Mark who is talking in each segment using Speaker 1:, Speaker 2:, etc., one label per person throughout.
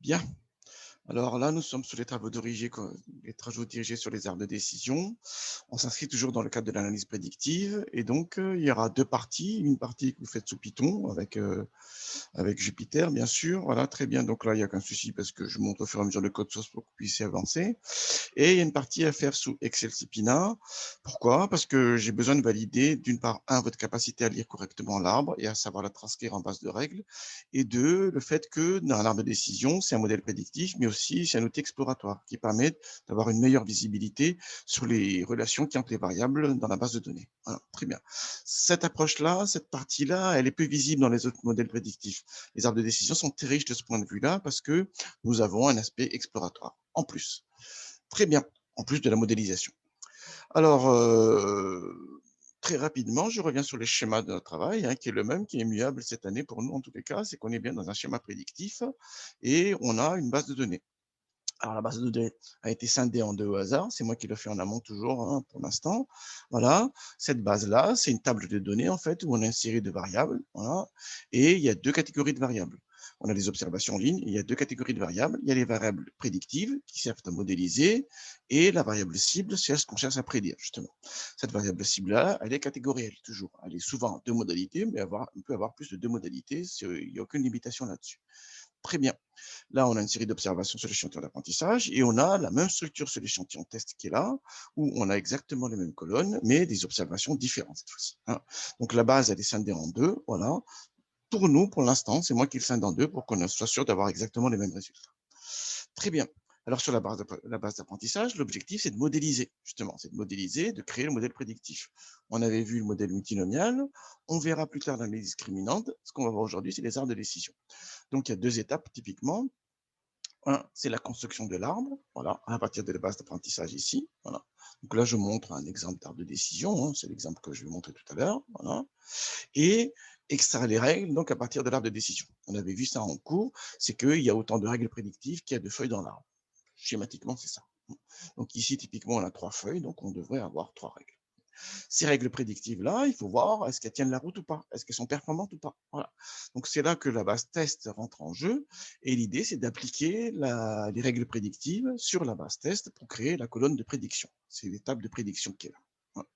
Speaker 1: Bien. Alors là, nous sommes sur les travaux dirigés sur les arbres de décision. On s'inscrit toujours dans le cadre de l'analyse prédictive et donc il y aura deux parties. Une partie que vous faites sous Python avec Jupyter, bien sûr. Voilà, très bien. Donc là, il n'y a aucun souci parce que je montre au fur et à mesure le code source pour que vous puissiez avancer. Et il y a une partie à faire sous Excel Cipina. Pourquoi? Parce que j'ai besoin de valider, d'une part, votre capacité à lire correctement l'arbre et à savoir la transcrire en base de règles. Et deux, le fait que dans un arbre de décision, c'est un modèle prédictif, mais aussi c'est un outil exploratoire qui permet d'avoir une meilleure visibilité sur les relations qui entre les variables dans la base de données. Voilà, très bien. Cette approche-là, cette partie-là, elle est peu visible dans les autres modèles prédictifs. Les arbres de décision sont très riches de ce point de vue-là parce que nous avons un aspect exploratoire en plus. Très bien, en plus de la modélisation. Alors, très rapidement, je reviens sur les schémas de notre travail, qui est le même, qui est immuable cette année pour nous en tous les cas, c'est qu'on est bien dans un schéma prédictif et on a une base de données. Alors la base de données a été scindée en deux au hasard, c'est moi qui le fais en amont toujours pour l'instant. Voilà, cette base-là, c'est une table de données en fait où on a une série de variables, voilà, et il y a deux catégories de variables. On a des observations en ligne, il y a deux catégories de variables. Il y a les variables prédictives qui servent à modéliser et la variable cible, c'est ce qu'on cherche à prédire justement. Cette variable cible-là, elle est catégorielle toujours. Elle est souvent en deux modalités, mais on peut avoir plus de deux modalités, il n'y a aucune limitation là-dessus. Très bien. Là, on a une série d'observations sur l'échantillon d'apprentissage et on a la même structure sur l'échantillon test qui est là, où on a exactement les mêmes colonnes, mais des observations différentes cette fois-ci. Donc la base, elle est scindée en deux, voilà. Pour nous, pour l'instant, c'est moi qui le scinde en deux pour qu'on soit sûr d'avoir exactement les mêmes résultats. Très bien. Alors, sur la base d'apprentissage, l'objectif, c'est de modéliser, justement. C'est de modéliser, de créer le modèle prédictif. On avait vu le modèle multinomial. On verra plus tard dans les discriminantes. Ce qu'on va voir aujourd'hui, c'est les arbres de décision. Donc, il y a deux étapes, typiquement. Un, c'est la construction de l'arbre, voilà, à partir de la base d'apprentissage ici. Voilà. Donc là, je montre un exemple d'arbre de décision. C'est l'exemple que je vais montrer tout à l'heure. Voilà. Et extraire les règles donc à partir de l'arbre de décision. On avait vu ça en cours, c'est qu'il y a autant de règles prédictives qu'il y a de feuilles dans l'arbre. Schématiquement, c'est ça. Donc ici, typiquement, on a trois feuilles, donc on devrait avoir trois règles. Ces règles prédictives-là, il faut voir est-ce qu'elles tiennent la route ou pas, est-ce qu'elles sont performantes ou pas. Voilà. Donc c'est là que la base test rentre en jeu, et l'idée, c'est d'appliquer les règles prédictives sur la base test pour créer la colonne de prédiction. C'est l'étape de prédiction qui est là. Voilà.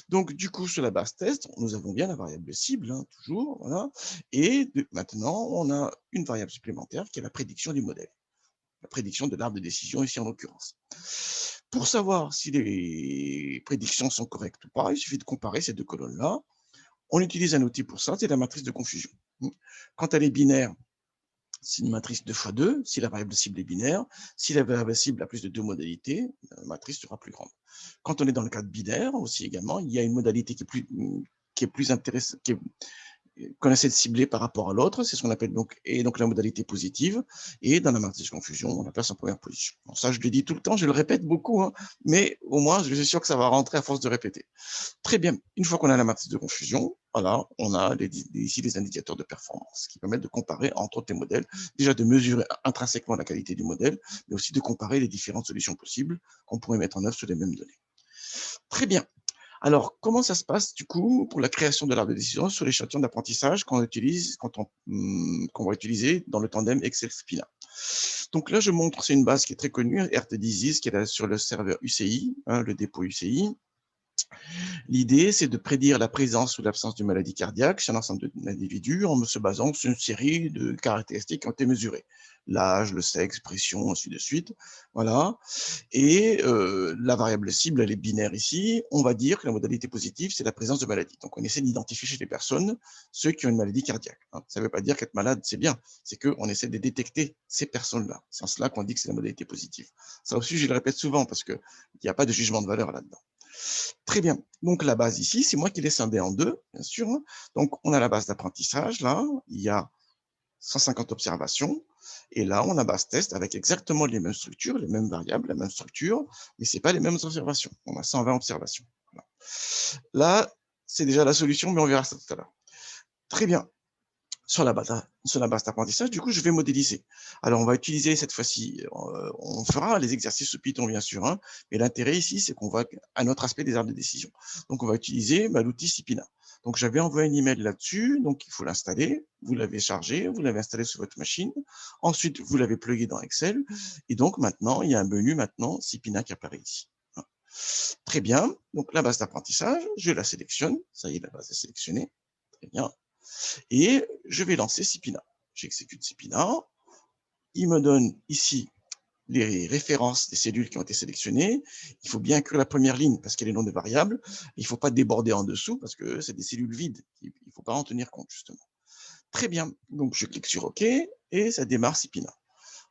Speaker 1: Donc, du coup, sur la base test, nous avons bien la variable cible, toujours, voilà. Et maintenant, on a une variable supplémentaire qui est la prédiction du modèle, la prédiction de l'arbre de décision ici en l'occurrence. Pour savoir si les prédictions sont correctes ou pas, il suffit de comparer ces deux colonnes-là. On utilise un outil pour ça, c'est la matrice de confusion. Quand elle est binaire, c'est une matrice 2 fois 2, si la variable cible est binaire. Si la variable cible a plus de deux modalités, la matrice sera plus grande. Quand on est dans le cadre binaire aussi également, il y a une modalité qui est plus intéressante, qu'on essaie de cibler par rapport à l'autre, c'est ce qu'on appelle donc la modalité positive, et dans la matrice de confusion, on la place en première position. Bon, ça, je le dis tout le temps, je le répète beaucoup, mais au moins, je suis sûr que ça va rentrer à force de répéter. Très bien, une fois qu'on a la matrice de confusion, voilà, on a ici les indicateurs de performance qui permettent de comparer entre autres les modèles, déjà de mesurer intrinsèquement la qualité du modèle, mais aussi de comparer les différentes solutions possibles qu'on pourrait mettre en œuvre sur les mêmes données. Très bien. Alors, comment ça se passe, du coup, pour la création de l'arbre de décision sur l'échantillon d'apprentissage qu'on va utiliser dans le tandem Excel-Spina? Donc là, je montre, c'est une base qui est très connue, RT-Disease, qui est là sur le serveur UCI, le dépôt UCI. L'idée, c'est de prédire la présence ou l'absence de maladie cardiaque chez un ensemble d'individus en se basant sur une série de caractéristiques qui ont été mesurées. L'âge, le sexe, pression, ainsi de suite. Voilà. Et la variable cible, elle est binaire ici. On va dire que la modalité positive, c'est la présence de maladie. Donc, on essaie d'identifier chez les personnes ceux qui ont une maladie cardiaque. Ça ne veut pas dire qu'être malade, c'est bien. C'est qu'on essaie de détecter ces personnes-là. C'est en cela qu'on dit que c'est la modalité positive. Ça aussi, je le répète souvent parce qu'il n'y a pas de jugement de valeur là-dedans. Très bien. Donc, la base ici, c'est moi qui l'ai scindée en deux, bien sûr. Donc, on a la base d'apprentissage, là. Il y a 150 observations. Et là, on a base test avec exactement les mêmes structures, les mêmes variables, la même structure, mais ce n'est pas les mêmes observations. On a 120 observations. Voilà. Là, c'est déjà la solution, mais on verra ça tout à l'heure. Très bien. Sur la base d'apprentissage, du coup, je vais modéliser. Alors, on va utiliser cette fois-ci, on fera les exercices sous Python, bien sûr, mais l'intérêt ici, c'est qu'on va à notre aspect des arbres de décision. Donc, on va utiliser l'outil Cipina. Donc, j'avais envoyé un email là-dessus, donc il faut l'installer. Vous l'avez chargé, vous l'avez installé sur votre machine. Ensuite, vous l'avez plugué dans Excel. Et donc, maintenant, il y a un menu maintenant, CIPINA qui apparaît ici. Très bien. Donc, la base d'apprentissage, je la sélectionne. Ça y est, la base est sélectionnée. Très bien. Et je vais lancer CIPINA. J'exécute CIPINA. Il me donne ici les références des cellules qui ont été sélectionnées. Il faut bien inclure la première ligne parce qu'elle est non de variable. Il ne faut pas déborder en dessous parce que c'est des cellules vides. Il ne faut pas en tenir compte, justement. Très bien. Donc, je clique sur OK et ça démarre CIPINA.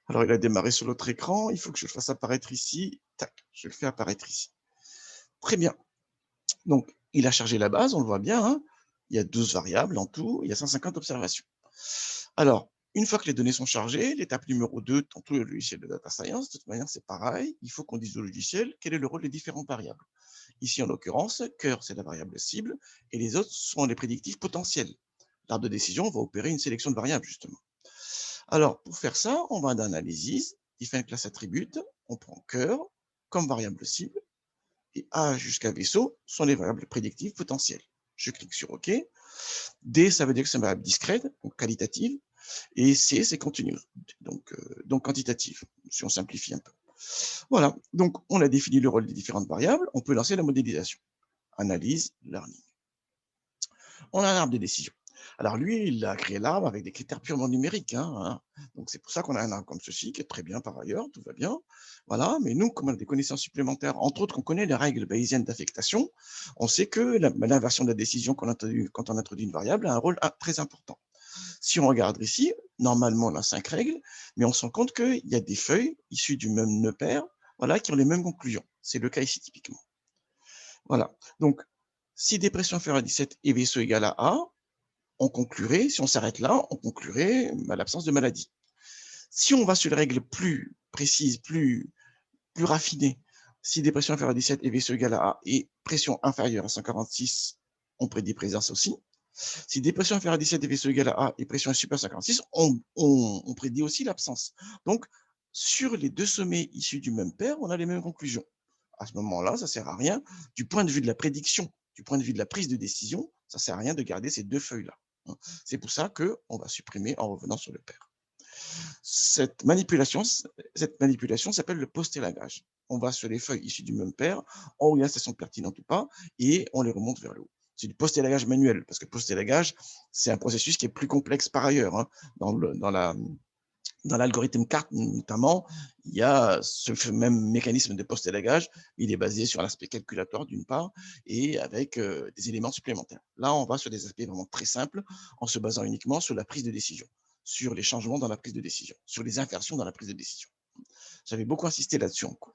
Speaker 1: Alors, il a démarré sur l'autre écran. Il faut que je le fasse apparaître ici. Tac, je le fais apparaître ici. Très bien. Donc, il a chargé la base, on le voit bien. Hein. Il y a 12 variables en tout. Il y a 150 observations. Alors, une fois que les données sont chargées, l'étape numéro 2, dans tout le logiciel de data science, de toute manière, c'est pareil. Il faut qu'on dise au logiciel quel est le rôle des différentes variables. Ici, en l'occurrence, cœur, c'est la variable cible, et les autres sont les prédictifs potentiels. L'arbre de décision va opérer une sélection de variables, justement. Alors, pour faire ça, on va dans Analysis, define class attribute, on prend cœur comme variable cible, et A jusqu'à vaisseau sont les variables prédictives potentielles. Je clique sur OK. D, ça veut dire que c'est une variable discrète, donc qualitative, et C, c'est continu, donc quantitative, si on simplifie un peu. Voilà, donc on a défini le rôle des différentes variables, on peut lancer la modélisation. Analyse, learning. On a un arbre de décision. Alors lui, il a créé l'arbre avec des critères purement numériques. Hein. Donc c'est pour ça qu'on a un arbre comme ceci, qui est très bien par ailleurs, tout va bien. Voilà, mais nous, comme on a des connaissances supplémentaires, entre autres, qu'on connaît les règles bayésiennes d'affectation, on sait que l'inversion de la décision quand on introduit une variable a un rôle très important. Si on regarde ici, normalement, on a 5 règles, mais on se rend compte qu'il y a des feuilles issues du même nœud pair, voilà, qui ont les mêmes conclusions. C'est le cas ici, typiquement. Voilà. Donc, si dépression inférieure à 17 et vaisseau égal à A, on conclurait, si on s'arrête là, on conclurait à l'absence de maladie. Si on va sur les règles plus précises, plus raffinées, si dépression inférieure à 17 et vaisseau égal à A et pression inférieure à 146, on prédit présence aussi. Si dépression inférieure à 17 et vaisseau égal à A et pression supérieure à 56, on prédit aussi l'absence. Donc, sur les deux sommets issus du même pair, on a les mêmes conclusions. À ce moment-là, ça ne sert à rien. Du point de vue de la prédiction, du point de vue de la prise de décision, ça ne sert à rien de garder ces deux feuilles-là. C'est pour ça qu'on va supprimer en revenant sur le pair. Cette manipulation s'appelle le post-élagage. On va sur les feuilles issues du même pair, on regarde si elles sont pertinentes ou pas, et on les remonte vers le haut. C'est du post-élagage manuel, parce que post-élagage, c'est un processus qui est plus complexe par ailleurs. Hein. Dans l'algorithme CART, notamment, il y a ce même mécanisme de post-élagage. Il est basé sur l'aspect calculatoire, d'une part, et avec des éléments supplémentaires. Là, on va sur des aspects vraiment très simples, en se basant uniquement sur la prise de décision, sur les changements dans la prise de décision, sur les inversions dans la prise de décision. J'avais beaucoup insisté là-dessus en cours.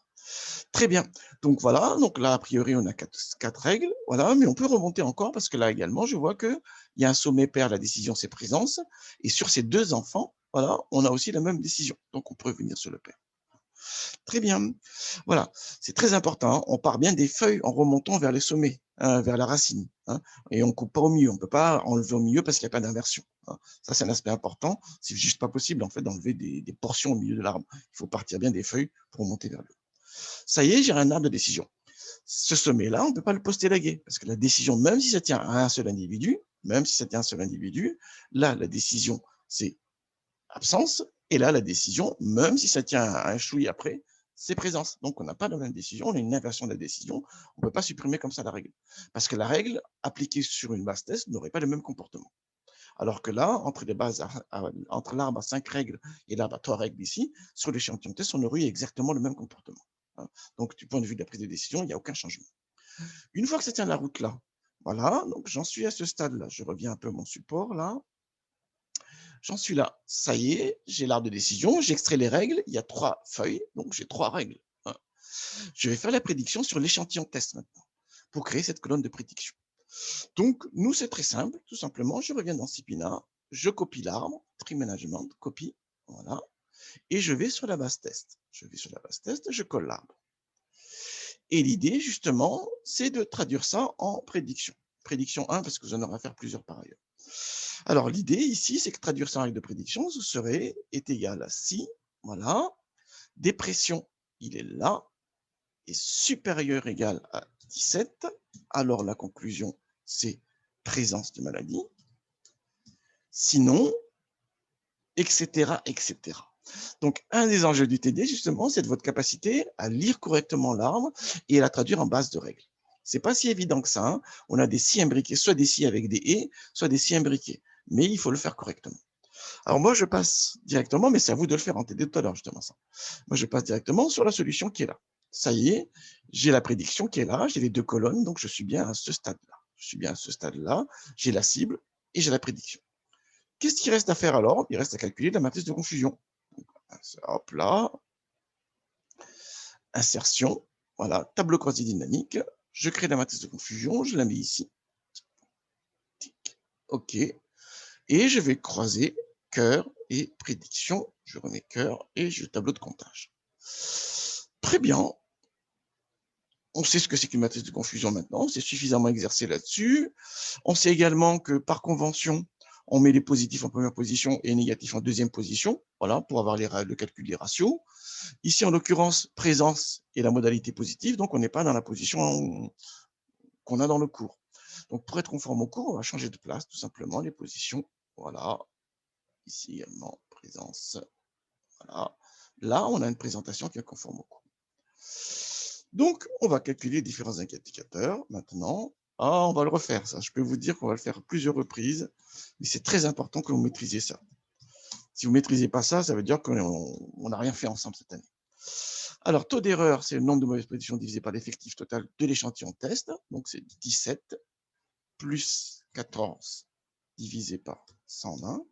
Speaker 1: Très bien. Donc voilà, donc là, a priori, on a quatre règles. Voilà, mais on peut remonter encore parce que là également, je vois qu'il y a un sommet pair, la décision, c'est présence. Et sur ces deux enfants, voilà, on a aussi la même décision. Donc on peut revenir sur le pair. Très bien. Voilà, c'est très important. On part bien des feuilles en remontant vers les sommets, hein, vers la racine. Hein, et on ne coupe pas au milieu. On ne peut pas enlever au milieu parce qu'il n'y a pas d'inversion. Hein. Ça, c'est un aspect important. C'est juste pas possible en fait d'enlever des portions au milieu de l'arbre. Il faut partir bien des feuilles pour remonter vers le haut. Ça y est, j'ai un arbre de décision. Ce sommet-là, on ne peut pas le post-élaguer parce que la décision, même si ça tient à un seul individu, là, la décision, c'est absence. Et là, la décision, même si ça tient à un chouï après, c'est présence. Donc, on n'a pas la même décision, on a une inversion de la décision. On ne peut pas supprimer comme ça la règle. Parce que la règle, appliquée sur une base test, n'aurait pas le même comportement. Alors que là, entre l'arbre à 5 règles et l'arbre à 3 règles ici, sur l'échantillon test, on aurait eu exactement le même comportement. Donc, du point de vue de la prise de décision, il n'y a aucun changement. Une fois que ça tient la route là, voilà, donc j'en suis à ce stade-là. Je reviens un peu à mon support là. J'en suis là. Ça y est, j'ai l'arbre de décision, j'extrais les règles. Il y a 3 feuilles, donc j'ai 3 règles. Je vais faire la prédiction sur l'échantillon test maintenant pour créer cette colonne de prédiction. Donc, nous, c'est très simple. Tout simplement, je reviens dans CIPINA, je copie l'arbre, tree management, copie, voilà, et je vais sur la base test. Je colle l'arbre. Et l'idée, justement, c'est de traduire ça en prédiction. Prédiction 1, parce que vous en aurez à faire plusieurs par ailleurs. Alors, l'idée ici, c'est que traduire ça en règle de prédiction, ce serait est égal à si, voilà, dépression, il est là, est supérieur égal à 17. Alors, la conclusion, c'est présence de maladie. Sinon, etc., etc. Donc, un des enjeux du TD, justement, c'est de votre capacité à lire correctement l'arbre et à la traduire en base de règles. C'est pas si évident que ça. Hein. On a des si imbriqués, soit des si avec des et, soit des si imbriqués. Mais il faut le faire correctement. Alors moi, je passe directement, mais c'est à vous de le faire en TD tout à l'heure, justement ça. Moi, je passe directement sur la solution qui est là. Ça y est, j'ai la prédiction qui est là, j'ai les deux colonnes, donc je suis bien à ce stade-là. Je suis bien à ce stade-là, j'ai la cible et j'ai la prédiction. Qu'est-ce qu'il reste à faire alors? Il reste à calculer la matrice de confusion. Hop là, insertion, voilà, tableau croisé dynamique. Je crée la matrice de confusion, je la mets ici. OK. Et je vais croiser cœur et prédiction. Je remets cœur et je tableau de comptage. Très bien. On sait ce que c'est qu'une matrice de confusion maintenant. On s'est suffisamment exercé là-dessus. On sait également que par convention, on met les positifs en première position et les négatifs en deuxième position, voilà, pour avoir le calcul des ratios. Ici, en l'occurrence, présence et la modalité positive, donc on n'est pas dans la position qu'on a dans le cours. Donc, pour être conforme au cours, on va changer de place, tout simplement, les positions. Voilà, ici également, présence. Voilà. Là, on a une présentation qui est conforme au cours. Donc, on va calculer différents indicateurs maintenant. Ah, on va le refaire, ça. Je peux vous dire qu'on va le faire à plusieurs reprises, mais c'est très important que vous maîtrisiez ça. Si vous ne maîtrisez pas ça, ça veut dire qu'on n'a rien fait ensemble cette année. Alors, taux d'erreur, c'est le nombre de mauvaises prédictions divisé par l'effectif total de l'échantillon test. Donc, c'est 17 plus 14 divisé par 120.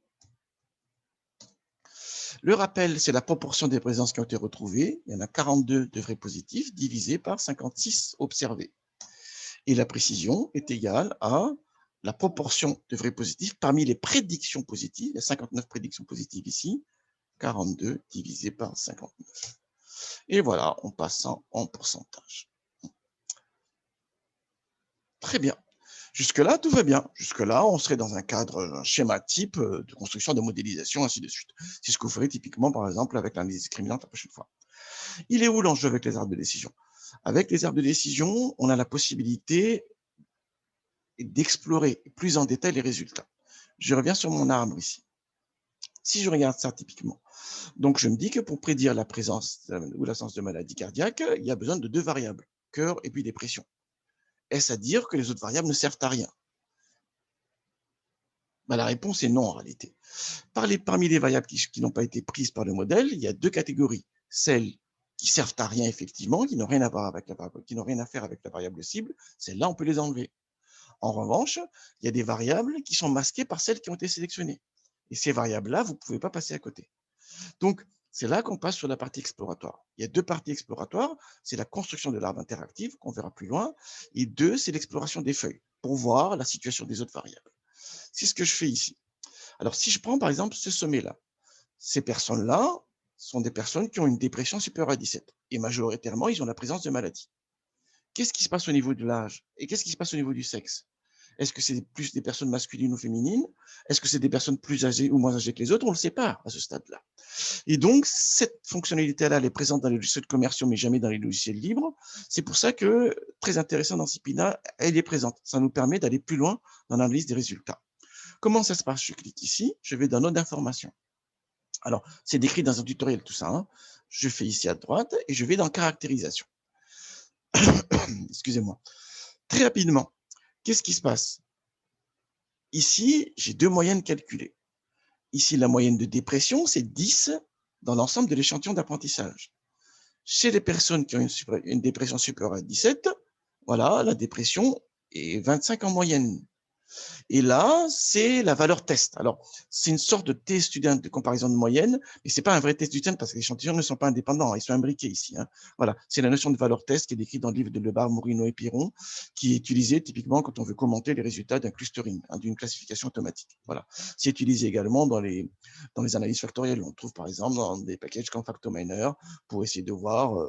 Speaker 1: Le rappel, c'est la proportion des présences qui ont été retrouvées. Il y en a 42 de vrais positifs divisé par 56 observés. Et la précision est égale à la proportion de vrais positifs parmi les prédictions positives. Il y a 59 prédictions positives ici. 42 divisé par 59. Et voilà, on passe en pourcentage. Très bien. Jusque-là, tout va bien. Jusque-là, on serait dans un cadre, un schéma type de construction de modélisation, ainsi de suite. C'est ce que vous ferez typiquement, par exemple, avec l'analyse discriminante la prochaine fois. Il est où l'enjeu avec les arbres de décision? Avec les arbres de décision, on a la possibilité d'explorer plus en détail les résultats. Je reviens sur mon arbre ici. Si je regarde ça typiquement, donc je me dis que pour prédire la présence ou l'absence de maladie cardiaque, il y a besoin de deux variables, cœur et puis dépression. Est-ce à dire que les autres variables ne servent à rien? Ben, la réponse est non en réalité. Parmi les variables qui n'ont pas été prises par le modèle, il y a deux catégories. Celles qui servent à rien effectivement, qui n'ont rien à voir avec qui n'ont rien à faire avec la variable cible, celles-là, on peut les enlever. En revanche, il y a des variables qui sont masquées par celles qui ont été sélectionnées. Et ces variables-là, vous ne pouvez pas passer à côté. Donc, c'est là qu'on passe sur la partie exploratoire. Il y a deux parties exploratoires. C'est la construction de l'arbre interactive, qu'on verra plus loin. Et deux, c'est l'exploration des feuilles, pour voir la situation des autres variables. C'est ce que je fais ici. Alors, si je prends par exemple ce sommet-là, ces personnes-là sont des personnes qui ont une dépression supérieure à 17. Et majoritairement, ils ont la présence de maladies. Qu'est-ce qui se passe au niveau de l'âge? Et qu'est-ce qui se passe au niveau du sexe? Est-ce que c'est plus des personnes masculines ou féminines? Est-ce que c'est des personnes plus âgées ou moins âgées que les autres? On ne le sait pas à ce stade-là. Et donc, cette fonctionnalité-là, elle est présente dans les logiciels commerciaux, mais jamais dans les logiciels libres. C'est pour ça que, très intéressant dans Cipina, elle est présente. Ça nous permet d'aller plus loin dans l'analyse des résultats. Comment ça se passe? Je clique ici, je vais dans Notes d'information. Alors, c'est décrit dans un tutoriel, tout ça. Hein. Je fais ici à droite et je vais dans Caractérisation. Excusez-moi. Très rapidement, qu'est-ce qui se passe? Ici, j'ai deux moyennes calculées. Ici, la moyenne de dépression, c'est 10 dans l'ensemble de l'échantillon d'apprentissage. Chez les personnes qui ont une dépression supérieure à 17, voilà, la dépression est 25 en moyenne. Et là, c'est la valeur test. Alors, c'est une sorte de test student de comparaison de moyenne, mais c'est pas un vrai test student parce que les échantillons ne sont pas indépendants, ils sont imbriqués ici. Hein. Voilà, c'est la notion de valeur test qui est décrite dans le livre de Lebar, Morino et Piron, qui est utilisée typiquement quand on veut commenter les résultats d'un clustering, hein, d'une classification automatique. Voilà, c'est utilisé également dans les analyses factorielles. On trouve par exemple dans des packages comme Factominer pour essayer de voir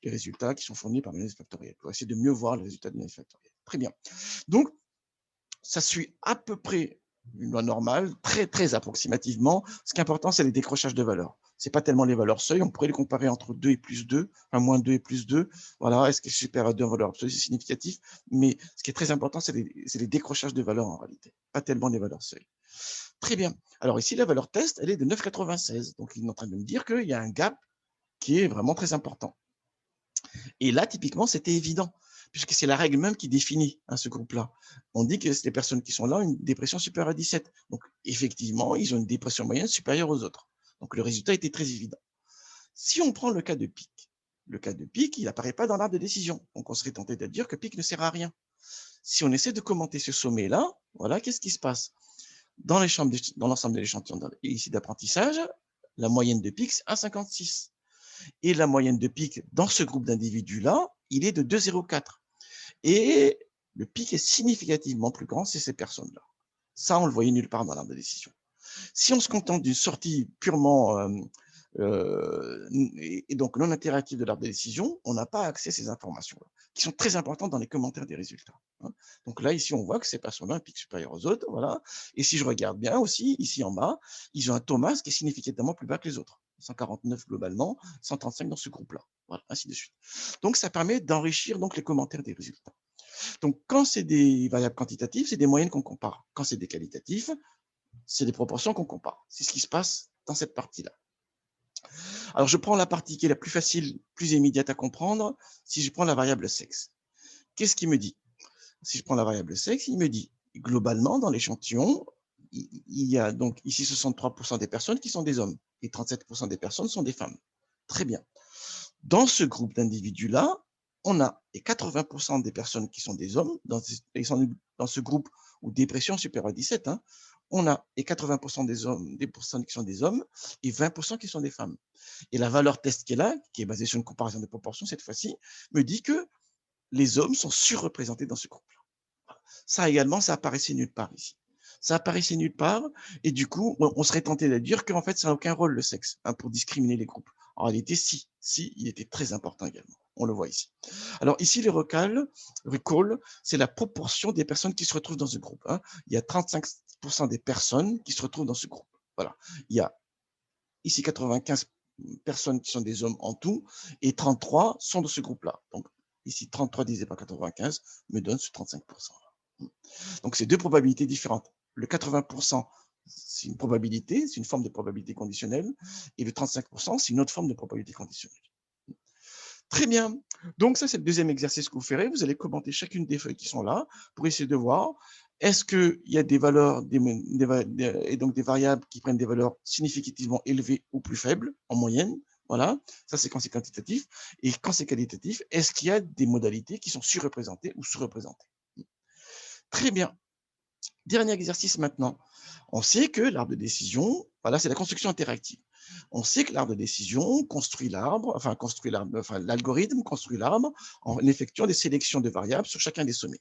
Speaker 1: les résultats qui sont fournis par l'analyse factorielle, pour essayer de mieux voir les résultats de l'analyse factorielle. Très bien. Donc, ça suit à peu près une loi normale, très approximativement. Ce qui est important, c'est les décrochages de valeurs. Ce n'est pas tellement les valeurs seuil, on pourrait les comparer entre 2 et plus 2, enfin moins 2 et plus 2. Voilà, est-ce que c'est supérieur à 2 en valeur absolue, c'est significatif. Mais ce qui est très important, c'est les décrochages de valeurs en réalité, pas tellement les valeurs seuil. Très bien. Alors ici, la valeur test, elle est de 9,96. Donc, il est en train de me dire qu'il y a un gap qui est vraiment très important. Et là, typiquement, c'était évident, puisque c'est la règle même qui définit ce groupe-là. On dit que les personnes qui sont là ont une dépression supérieure à 17. Donc, effectivement, ils ont une dépression moyenne supérieure aux autres. Donc, le résultat était très évident. Si on prend le cas de pic, il n'apparaît pas dans l'arbre de décision. Donc, on serait tenté de dire que pic ne sert à rien. Si on essaie de commenter ce sommet-là, voilà, qu'est-ce qui se passe? Dans l'ensemble des échantillons ici d'apprentissage, la moyenne de pic, c'est 1,56. Et la moyenne de pic dans ce groupe d'individus-là, il est de 2,04. Et le pic est significativement plus grand chez ces personnes-là. Ça, on le voyait nulle part dans l'arbre de décision. Si on se contente d'une sortie purement et donc non interactive de l'arbre de décision, on n'a pas accès à ces informations-là, qui sont très importantes dans les commentaires des résultats. Donc là, ici, on voit que ces personnes-là ont un pic supérieur aux autres. Voilà. Et si je regarde bien aussi, ici en bas, ils ont un Thomas qui est significativement plus bas que les autres. 149 globalement, 135 dans ce groupe-là. Voilà, ainsi de suite. Donc, ça permet d'enrichir donc les commentaires des résultats. Donc, quand c'est des variables quantitatives, c'est des moyennes qu'on compare. Quand c'est des qualitatifs, c'est des proportions qu'on compare. C'est ce qui se passe dans cette partie-là. Alors, je prends la partie qui est la plus facile, plus immédiate à comprendre, si je prends la variable sexe. Qu'est-ce qu'il me dit? Si je prends la variable sexe, il me dit, globalement, dans l'échantillon, il y a donc ici 63% des personnes qui sont des hommes et 37% des personnes sont des femmes. Très bien. Dans ce groupe d'individus-là, on a 80% des personnes qui sont des hommes, dans ce groupe où dépression supérieure à 17, on a 80% des personnes qui sont des hommes et 20% qui sont des femmes. Et la valeur test qui est là, qui est basée sur une comparaison de proportions cette fois-ci, me dit que les hommes sont surreprésentés dans ce groupe-là. Ça également, ça apparaissait nulle part ici. Ça apparaissait nulle part, et du coup, on serait tenté de dire qu'en fait, ça n'a aucun rôle, le sexe, pour discriminer les groupes. En réalité, si, il était très important également. On le voit ici. Alors ici, les recall, c'est la proportion des personnes qui se retrouvent dans ce groupe. Il y a 35% des personnes qui se retrouvent dans ce groupe. Voilà. Il y a ici 95 personnes qui sont des hommes en tout, et 33 sont de ce groupe-là. Donc, ici, 33 divisé par 95 me donne ce 35%. Donc, c'est deux probabilités différentes. Le 80%, c'est une probabilité, c'est une forme de probabilité conditionnelle, et le 35%, c'est une autre forme de probabilité conditionnelle. Très bien. Donc, ça, c'est le deuxième exercice que vous ferez. Vous allez commenter chacune des feuilles qui sont là pour essayer de voir est-ce qu'il y a des valeurs et donc des variables qui prennent des valeurs significativement élevées ou plus faibles en moyenne. Voilà, ça c'est quand c'est quantitatif. Et quand c'est qualitatif, est-ce qu'il y a des modalités qui sont surreprésentées ou sous-représentées? Très bien. Dernier exercice maintenant. On sait que l'arbre de décision, voilà, c'est la construction interactive. On sait que l'arbre de décision construit l'algorithme construit l'arbre en effectuant des sélections de variables sur chacun des sommets.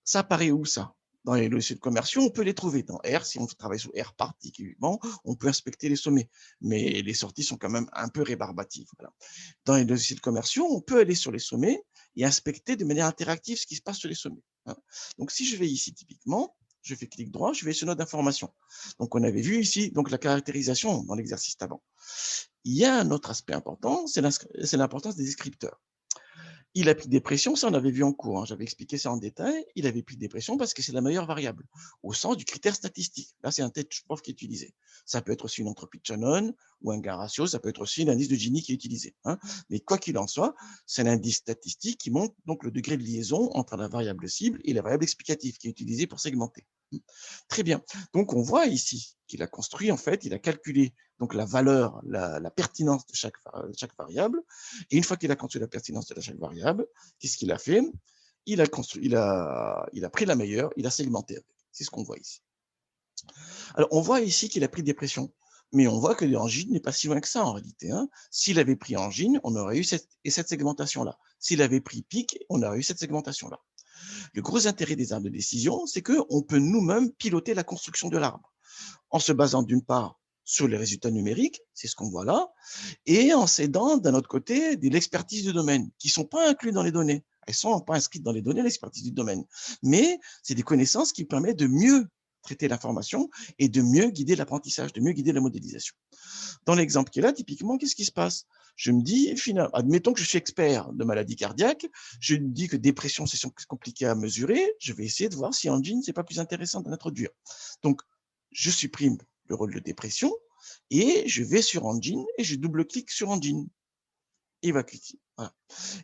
Speaker 1: Ça apparaît où ça? Dans les logiciels commerciaux, on peut les trouver. Dans R, si on travaille sur R particulièrement, on peut inspecter les sommets. Mais les sorties sont quand même un peu rébarbatives. Voilà. Dans les logiciels commerciaux, on peut aller sur les sommets et inspecter de manière interactive ce qui se passe sur les sommets. Donc, si je vais ici typiquement, je fais clic droit, je vais sur note d'information. Donc, on avait vu ici donc, la caractérisation dans l'exercice d'avant. Il y a un autre aspect important, c'est l'importance des descripteurs. Il a pris dépression, ça on avait vu en cours, j'avais expliqué ça en détail. Il avait pris dépression parce que c'est la meilleure variable, au sens du critère statistique. Là, c'est un test prof qui est utilisé. Ça peut être aussi une entropie de Shannon ou un gain ratio, ça peut être aussi l'indice de Gini qui est utilisé. Mais quoi qu'il en soit, c'est l'indice statistique qui montre donc le degré de liaison entre la variable cible et la variable explicative qui est utilisée pour segmenter. Très bien. Donc, on voit ici qu'il a construit, en fait, il a calculé donc la valeur, la pertinence de chaque variable. Et une fois qu'il a construit la pertinence de chaque variable, qu'est-ce qu'il a fait? Il a pris la meilleure, il a segmenté. C'est ce qu'on voit ici. Alors, on voit ici qu'il a pris dépression. Mais on voit que l'angine n'est pas si loin que ça en réalité. S'il avait pris angine, on aurait eu cette segmentation-là. S'il avait pris pic, on aurait eu cette segmentation-là. Le gros intérêt des arbres de décision, c'est qu'on peut nous-mêmes piloter la construction de l'arbre en se basant d'une part sur les résultats numériques, c'est ce qu'on voit là, et en s'aidant d'un autre côté de l'expertise du domaine, qui ne sont pas inclus dans les données. Elles ne sont pas inscrites dans les données, l'expertise du domaine. Mais c'est des connaissances qui permettent de mieux traiter l'information et de mieux guider l'apprentissage, de mieux guider la modélisation. Dans l'exemple qui est là, typiquement, qu'est-ce qui se passe? Je me dis, finalement, admettons que je suis expert de maladie cardiaque, je me dis que dépression, c'est compliqué à mesurer, je vais essayer de voir si Engine, c'est pas plus intéressant de l'introduire. Donc, je supprime le rôle de dépression et je vais sur Engine et je double-clique sur Engine. Il va cliquer. Voilà.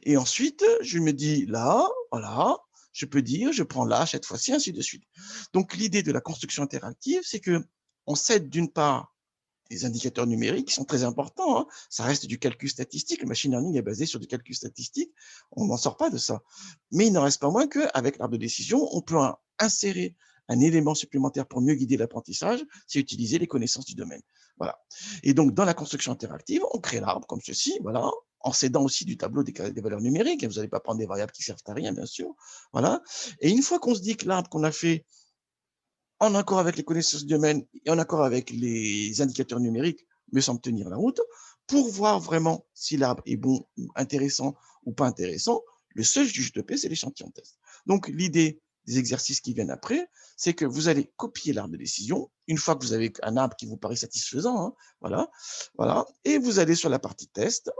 Speaker 1: Et ensuite, je me dis là, voilà, je peux dire, je prends là cette fois-ci, ainsi de suite. Donc, l'idée de la construction interactive, c'est que on cède d'une part des indicateurs numériques qui sont très importants, hein. Ça reste du calcul statistique. Le machine learning est basé sur du calcul statistique. On n'en sort pas de ça. Mais il n'en reste pas moins qu'avec l'arbre de décision, on peut insérer un élément supplémentaire pour mieux guider l'apprentissage, c'est utiliser les connaissances du domaine. Voilà. Et donc, dans la construction interactive, on crée l'arbre comme ceci, voilà, en cédant aussi du tableau des valeurs numériques. Vous n'allez pas prendre des variables qui servent à rien, bien sûr. Voilà. Et une fois qu'on se dit que l'arbre qu'on a fait en accord avec les connaissances du domaine et en accord avec les indicateurs numériques, me semble tenir la route, pour voir vraiment si l'arbre est bon ou intéressant ou pas intéressant, le seul juge de paix, c'est l'échantillon test. Donc, l'idée des exercices qui viennent après, c'est que vous allez copier l'arbre de décision, une fois que vous avez un arbre qui vous paraît satisfaisant, hein, voilà, et vous allez sur la partie test,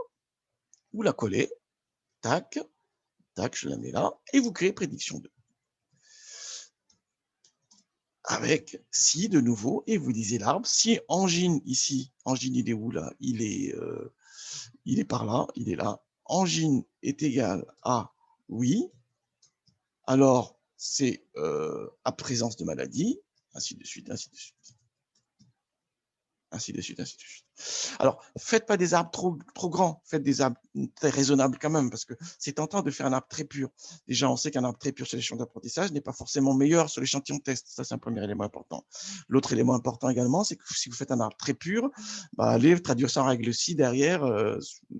Speaker 1: vous la collez, tac, tac, je la mets là, et vous créez prédiction 2. Avec si de nouveau, et vous lisez l'arbre. Si Engine ici, Engine il est où là? Il est par là, il est là. Engine est égal à oui, alors c'est à présence de maladie, ainsi de suite, ainsi de suite. Ainsi de suite, ainsi de suite. Alors, faites pas des arbres trop grands, faites des arbres très raisonnables quand même, parce que c'est tentant de faire un arbre très pur. Déjà, on sait qu'un arbre très pur sur l'échantillon d'apprentissage n'est pas forcément meilleur sur l'échantillon test. Ça, c'est un premier élément important. L'autre élément important également, c'est que si vous faites un arbre très pur, bah, allez traduire ça en règle si derrière.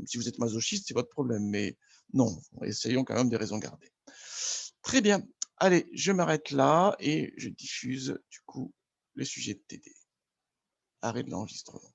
Speaker 1: Si vous êtes masochiste, c'est votre problème. Mais non, essayons quand même de raison garder. Très bien. Allez, je m'arrête là et je diffuse du coup le sujet de TD. Arrêt de l'enregistrement.